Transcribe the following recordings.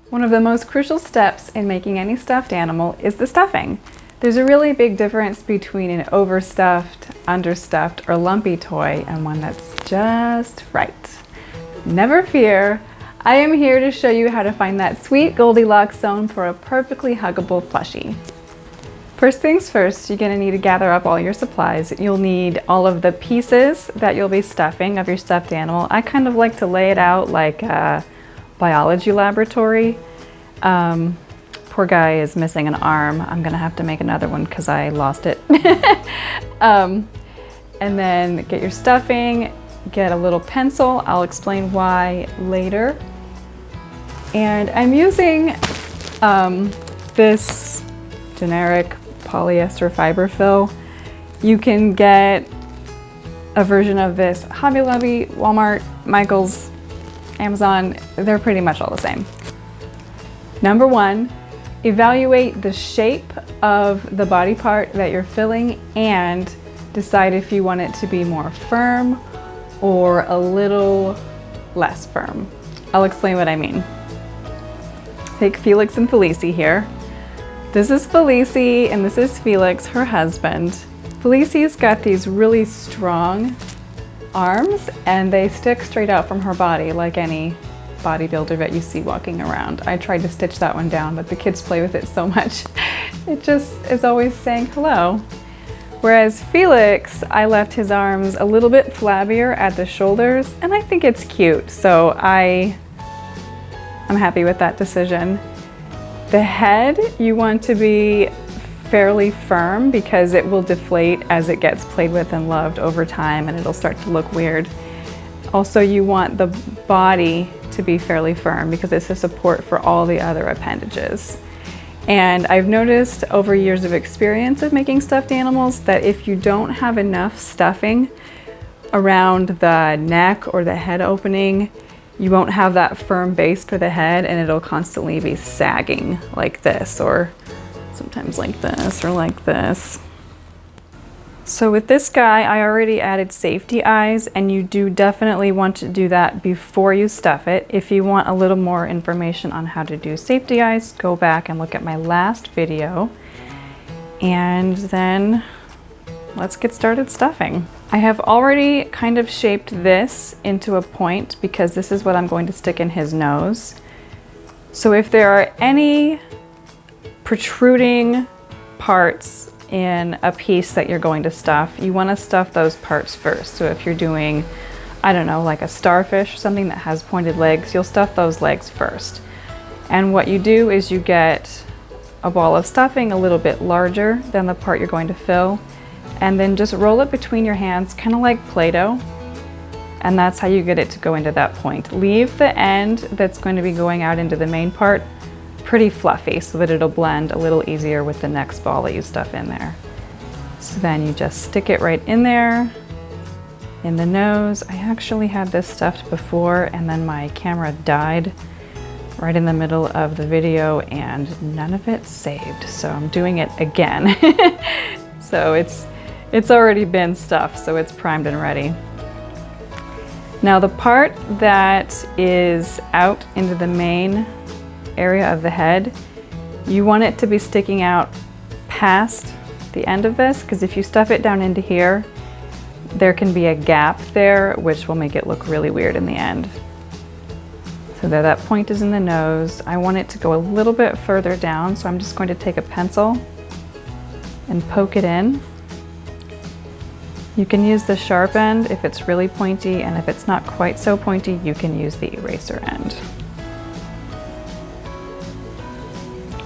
One of the most crucial steps in making any stuffed animal is the stuffing. There's a really big difference between an overstuffed, understuffed, or lumpy toy and one that's just right. Never fear, I am here to show you how to find that sweet Goldilocks zone for a perfectly huggable plushie. First things first, you're gonna need to gather up all your supplies. You'll need all of the pieces that you'll be stuffing of your stuffed animal. I kind of like to lay it out like a biology laboratory. Poor guy is missing an arm. I'm gonna have to make another one because I lost it. And then get your stuffing, get a little pencil. I'll explain why later. And I'm using this generic polyester fiber fill. You can get a version of this Hobby Lobby, Walmart, Michael's, Amazon. They're pretty much all the same. Number one, evaluate the shape of the body part that you're filling and decide if you want it to be more firm or a little less firm. I'll explain what I mean. Take Felix and Felicie here. This is Felicie and this is Felix, her husband. Felicie's got these really strong arms and they stick straight out from her body like any bodybuilder that you see walking around. I tried to stitch that one down, but the kids play with it so much. It just is always saying hello. Whereas Felix, I left his arms a little bit flabbier at the shoulders, and I think it's cute, so I'm happy with that decision. The head, you want to be fairly firm because it will deflate as it gets played with and loved over time, and it'll start to look weird. Also, you want the body to be fairly firm because it's a support for all the other appendages. And I've noticed over years of experience of making stuffed animals that if you don't have enough stuffing around the neck or the head opening, you won't have that firm base for the head and it'll constantly be sagging like this, or sometimes like this, or like this. So with this guy, I already added safety eyes, and you do definitely want to do that before you stuff it. If you want a little more information on how to do safety eyes, go back and look at my last video. And then let's get started stuffing. I have already kind of shaped this into a point because this is what I'm going to stick in his nose. So if there are any protruding parts in a piece that you're going to stuff, you want to stuff those parts first. So if you're doing, I don't know, like a starfish or something that has pointed legs, you'll stuff those legs first. And what you do is you get a ball of stuffing a little bit larger than the part you're going to fill, and then just roll it between your hands, kind of like Play-Doh. And that's how you get it to go into that point. Leave the end that's going to be going out into the main part pretty fluffy so that it'll blend a little easier with the next ball that you stuff in there. So then you just stick it right in there, in the nose. I actually had this stuffed before and then my camera died right in the middle of the video and none of it saved. So I'm doing it again. So it's already been stuffed, so it's primed and ready. Now the part that is out into the main area of the head, you want it to be sticking out past the end of this, because if you stuff it down into here, there can be a gap there which will make it look really weird in the end. So there, that point is in the nose. I want it to go a little bit further down, so I'm just going to take a pencil and poke it in. You can use the sharp end if it's really pointy, and if it's not quite so pointy, you can use the eraser end.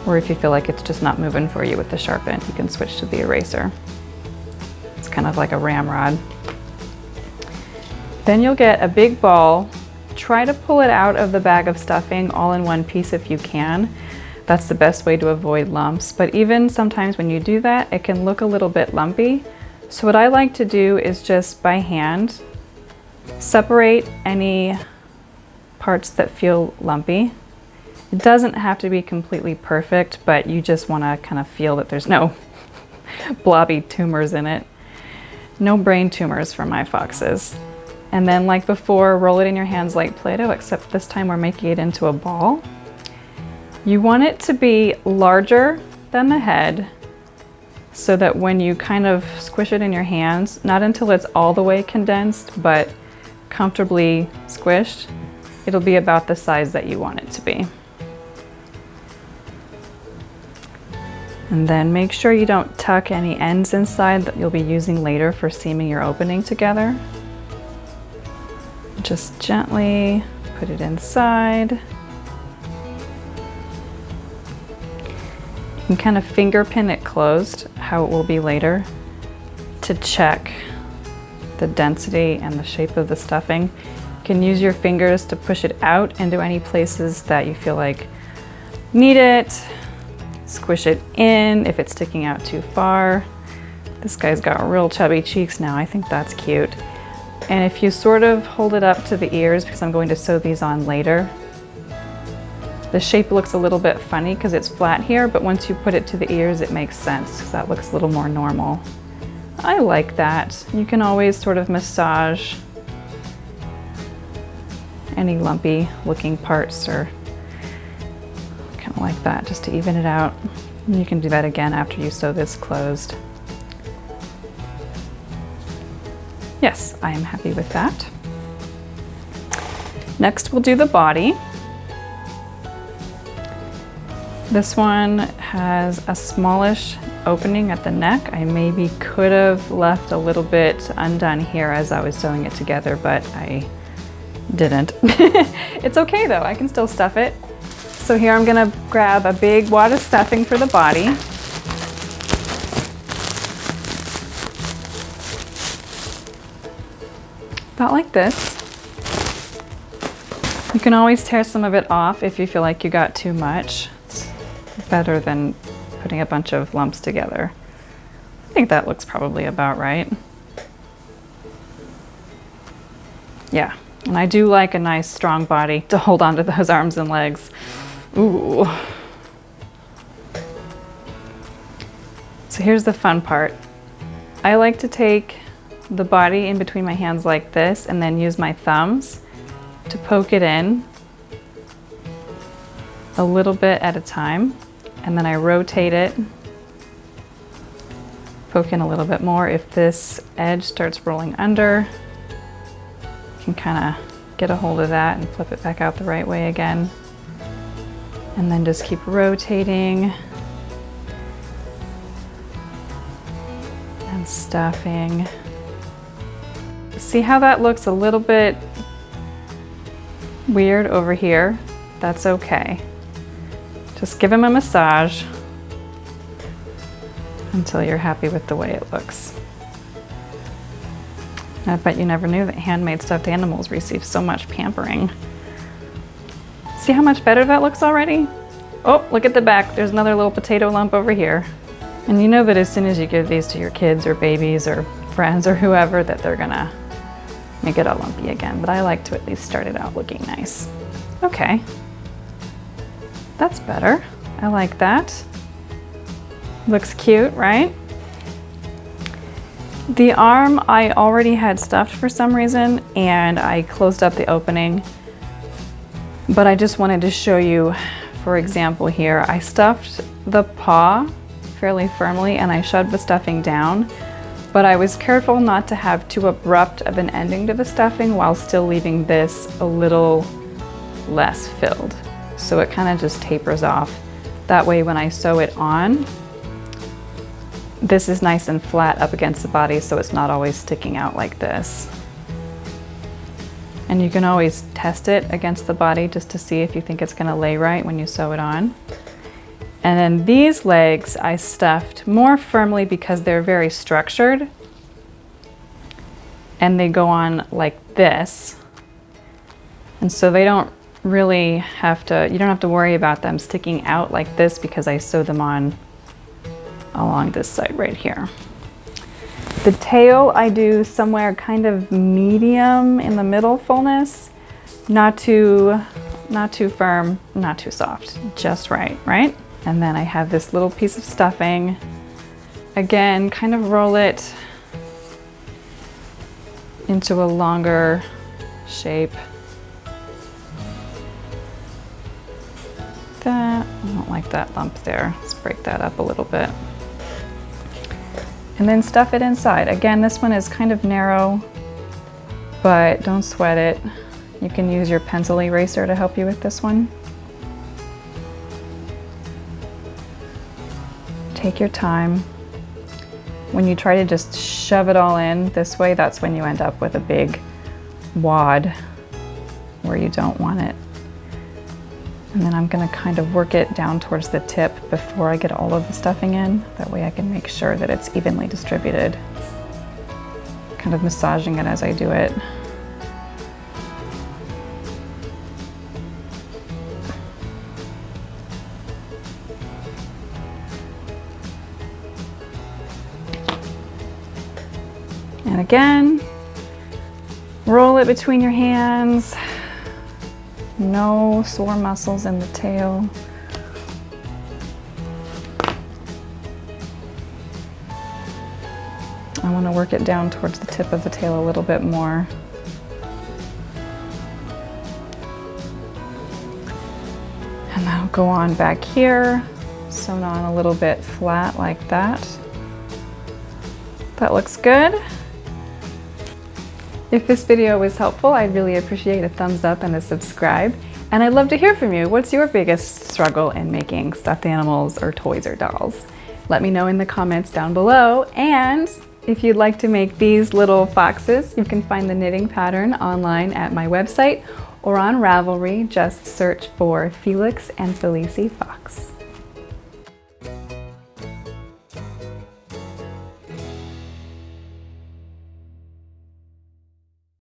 Or if you feel like it's just not moving for you with the sharp end, you can switch to the eraser. It's kind of like a ramrod. Then you'll get a big ball. Try to pull it out of the bag of stuffing all in one piece if you can. That's the best way to avoid lumps. But even sometimes when you do that, it can look a little bit lumpy. So what I like to do is just by hand separate any parts that feel lumpy. It doesn't have to be completely perfect, but you just want to kind of feel that there's no blobby tumors in it. No brain tumors for my foxes. And then like before, roll it in your hands like Play-Doh, except this time we're making it into a ball. You want it to be larger than the head so that when you kind of squish it in your hands, not until it's all the way condensed, but comfortably squished, it'll be about the size that you want it to be. And then make sure you don't tuck any ends inside that you'll be using later for seaming your opening together. Just gently put it inside. You can kind of finger pin it closed, how it will be later, to check the density and the shape of the stuffing. You can use your fingers to push it out into any places that you feel like need it. Squish it in if it's sticking out too far. This guy's got real chubby cheeks now. I think that's cute. And if you sort of hold it up to the ears, because I'm going to sew these on later, the shape looks a little bit funny because it's flat here, but once you put it to the ears, it makes sense because that looks a little more normal. I like that. You can always sort of massage any lumpy looking parts, or kind of like that, just to even it out. And you can do that again after you sew this closed. Yes, I am happy with that. Next, we'll do the body. This one has a smallish opening at the neck. I maybe could have left a little bit undone here as I was sewing it together, but I didn't. It's okay though, I can still stuff it. So here I'm gonna grab a big wad of stuffing for the body. About like this. You can always tear some of it off if you feel like you got too much. It's better than putting a bunch of lumps together. I think that looks probably about right. Yeah, and I do like a nice strong body to hold on to those arms and legs. Ooh. So here's the fun part. I like to take the body in between my hands like this and then use my thumbs to poke it in a little bit at a time. And then I rotate it, poke in a little bit more. If this edge starts rolling under, you can kind of get a hold of that and flip it back out the right way again. And then just keep rotating and stuffing. See how that looks a little bit weird over here? That's okay. Just give him a massage until you're happy with the way it looks. I bet you never knew that handmade stuffed animals receive so much pampering. See how much better that looks already? Oh, look at the back. There's another little potato lump over here. And you know that as soon as you give these to your kids or babies or friends or whoever, that they're gonna make it all lumpy again. But I like to at least start it out looking nice. Okay. That's better. I like that. Looks cute, right? The arm I already had stuffed for some reason, and I closed up the opening. But I just wanted to show you, for example here, I stuffed the paw fairly firmly and I shoved the stuffing down, but I was careful not to have too abrupt of an ending to the stuffing while still leaving this a little less filled. So it kind of just tapers off. That way when I sew it on, this is nice and flat up against the body so it's not always sticking out like this. And you can always test it against the body just to see if you think it's gonna lay right when you sew it on. And then these legs I stuffed more firmly because they're very structured and they go on like this. And so they don't really have to, you don't have to worry about them sticking out like this because I sew them on along this side right here. The tail I do somewhere kind of medium in the middle fullness, not too firm, not too soft, just right, right? And then I have this little piece of stuffing. Again, kind of roll it into a longer shape. That. like that lump there. Let's break that up a little bit. And then stuff it inside. Again, this one is kind of narrow, but don't sweat it. You can use your pencil eraser to help you with this one. Take your time. When you try to just shove it all in this way, that's when you end up with a big wad where you don't want it. And then I'm gonna kind of work it down towards the tip before I get all of the stuffing in. That way I can make sure that it's evenly distributed. Kind of massaging it as I do it. And again, roll it between your hands. No sore muscles in the tail. I want to work it down towards the tip of the tail a little bit more. And that'll go on back here, sewn on a little bit flat like that. That looks good. If this video was helpful, I'd really appreciate a thumbs up and a subscribe. And I'd love to hear from you. What's your biggest struggle in making stuffed animals or toys or dolls? Let me know in the comments down below. And if you'd like to make these little foxes, you can find the knitting pattern online at my website or on Ravelry. Just search for Felix and Felicie Fox.